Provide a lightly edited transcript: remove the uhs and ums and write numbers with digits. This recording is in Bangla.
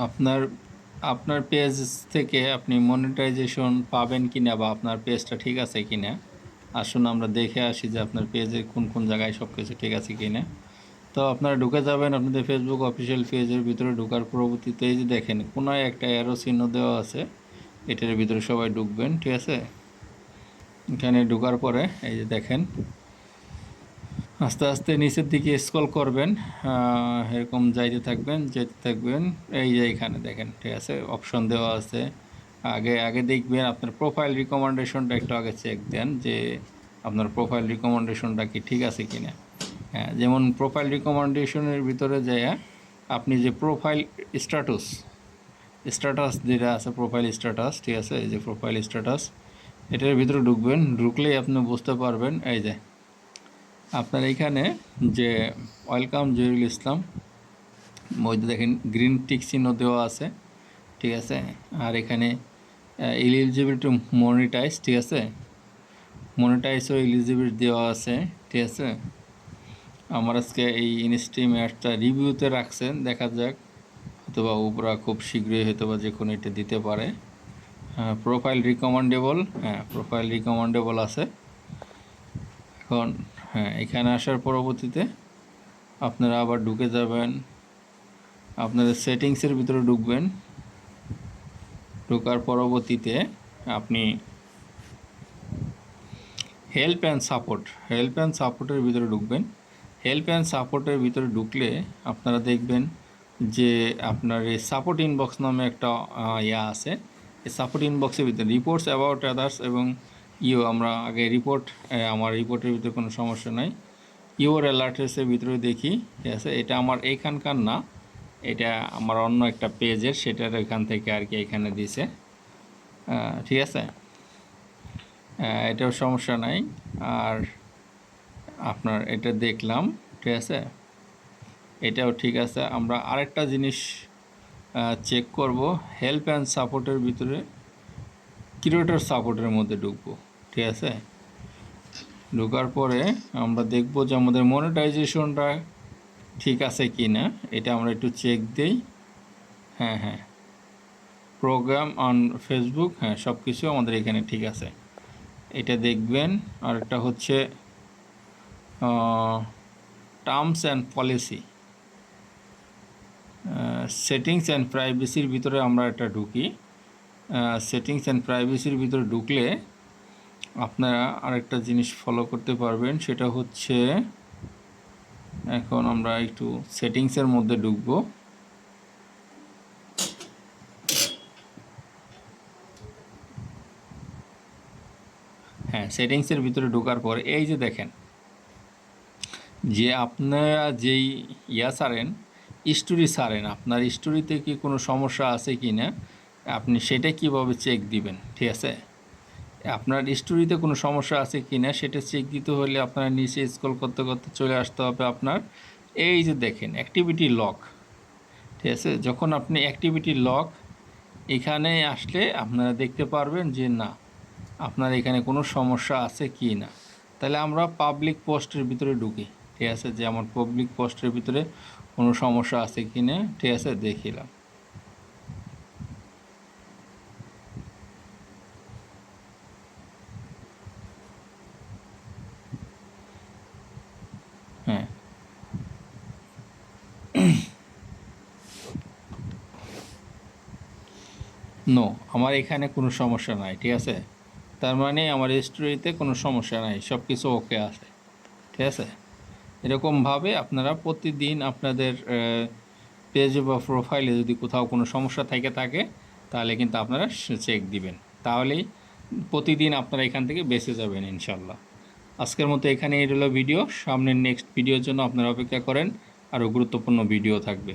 আপনার আপনার পেজ থেকে আপনি মনিটাইজেশন পাবেন কিনা বা আপনার পেজটা ঠিক আছে কিনা, আসুন আমরা দেখে আসি যে আপনার পেজে কোন কোন জায়গায় সব কিছু ঠিক আছে কিনা। তো আপনারা ঢুকে যাবেন আপনাদের ফেসবুক অফিসিয়াল পেজের ভিতরে। ঢোকার পরবর্তীতে এই যে দেখেন কোনায় একটা অ্যারো চিহ্ন দেওয়া আছে, এটার ভিতরে সবাই ঢুকবেন, ঠিক আছে। এখানে ঢোকার পরে এই যে দেখেন আস্তে আস্তে নিচের দিকে স্ক্রল করবেন, এরকম যেতে থাকবেন। এই যে এখানে দেখেন, ঠিক আছে, অপশন দেওয়া আছে। আগে আগে দেখবেন আপনার প্রোফাইল রিকমেন্ডেশনটা একটু আগে চেক দেন যে আপনার প্রোফাইল রিকমেন্ডেশনটা কি ঠিক আছে কিনা। হ্যাঁ, যেমন প্রোফাইল রিকমেন্ডেশনের ভিতরে যায় আপনি যে প্রোফাইল স্ট্যাটাস যেটা আছে, প্রোফাইল স্ট্যাটাস, ঠিক আছে, এই যে প্রোফাইল স্ট্যাটাস, এটার ভিতরে ঢুকবেন। ঢুকলেই আপনি বুঝতে পারবেন এই যে আপনার এইখানে যে ওয়েলকাম জহিরুল ইসলাম, মধ্যে দেখেন গ্রিন টিক চিহ্ন দেওয়া আছে, ঠিক আছে। আর এখানে এলিজিবল টু মনিটাইজ, ঠিক আছে, মনিটাইজও এলিজিবল দেওয়া আছে, ঠিক আছে। আমার আজকে এই ইনস্ট্রিম অ্যাডটা রিভিউতে রাখছেন, দেখা যাক হয়তোবা উপরা খুব শীঘ্রই হয়তোবা যে কোনো এটা দিতে পারে। হ্যাঁ, প্রোফাইল রিকমেন্ডেবল, হ্যাঁ প্রোফাইল রিকমেন্ডেবল আছে। এখন হ্যাঁ, এখানে আসার পরবর্তীতে আপনারা আবার ঢুকে যাবেন, আপনাদের সেটিংসের ভিতরে ঢুকবেন। ঢোকার পরবর্তীতে আপনি হেল্প অ্যান্ড সাপোর্টের ভিতরে ঢুকবেন। হেল্প অ্যান্ড সাপোর্টের ভিতরে ঢুকলে আপনারা দেখবেন যে আপনার এই সাপোর্ট ইনবক্স নামে একটা ইয়া আছে। এই সাপোর্ট ইনবক্সের ভিতরে রিপোর্টস অ্যাবাউট আদার্স এবং আমরা আগে আমার রিপোর্টের ভিতরে কোনো সমস্যা নাই। ইউর অ্যালার্টসের ভিতরে দেখি, ঠিক আছে, এটা আমার এইখানকার না, এটা আমার অন্য একটা পেজের, সেটার এখান থেকে আর কি এখানে দিছে, ঠিক আছে। এটাও সমস্যা নাই। আর আপনার এটা দেখলাম, ঠিক আছে, এটাও ঠিক আছে। আমরা আরেকটা জিনিস চেক করব, হেল্প অ্যান্ড সাপোর্টের ভিতরে ক্রিয়েটর সাপোর্টের মধ্যে ঢুকবো, ঠিক আছে। ঢোকার পরে আমরা দেখব যে আমাদের মনিটাইজেশনটা ঠিক আছে কি না, এটা আমরা একটু চেক দিই। হ্যাঁ, প্রোগ্রাম অন ফেসবুক, হ্যাঁ সব কিছু আমাদের এখানে ঠিক আছে, এটা দেখবেন। আরেকটা হচ্ছে terms and policy, settings and প্রাইভেসির ভিতরে আমরা এটা ঢুকি। সেটিংস অ্যান্ড প্রাইভেসির ভিতরে ঢুকলে আপনারা আরেকটা জিনিস ফলো করতে পারবেন, সেটা হচ্ছে এখন আমরা একটু সেটিংসের মধ্যে ঢুকবো। হ্যাঁ, সেটিংসের ভিতরে ঢোকার পর এই যে দেখেন যে আপনারা যেই স্টোরি ছাড়েন, আপনার স্টোরিতে কি কোনো সমস্যা আছে কি না, আপনি সেটা কীভাবে চেক দিবেন, ঠিক আছে। আপনার স্টোরিতে কোনো সমস্যা আছে কি না সেটা চেক দিতে হলে আপনার নিচে স্ক্রল করতে করতে চলে আসতে হবে আপনার এই যে দেখেন অ্যাক্টিভিটি লগ, ঠিক আছে। যখন আপনি অ্যাক্টিভিটি লগ এখানে আসলে আপনারা দেখতে পারবেন যে না আপনার এখানে কোনো সমস্যা আছে কি না। তাহলে আমরা পাবলিক পোস্টের ভিতরে ঢুকি, ঠিক আছে, যে আমার পাবলিক পোস্টের ভিতরে কোনো সমস্যা আছে কি না, ঠিক আছে, দেখিলাম। হ্যাঁ, নো, আমার এখানে কোনো সমস্যা নাই, ঠিক আছে। তার মানে আমার স্টোরিতে কোনো সমস্যা নাই, সব কিছু ওকে আছে, ঠিক আছে। এরকমভাবে আপনারা প্রতিদিন আপনাদের পেজে বা প্রোফাইলে যদি কোথাও কোনো সমস্যা থাকে তাহলে কিন্তু আপনারা চেক দিবেন, তাহলেই প্রতিদিন আপনারা এখান থেকে বেঁচে যাবেন ইনশাল্লাহ। আজকের মতো এখানে এই রইল ভিডিও। সামনের নেক্সট ভিডিওর জন্য আপনারা অপেক্ষা করেন, আরও গুরুত্বপূর্ণ ভিডিও থাকবে।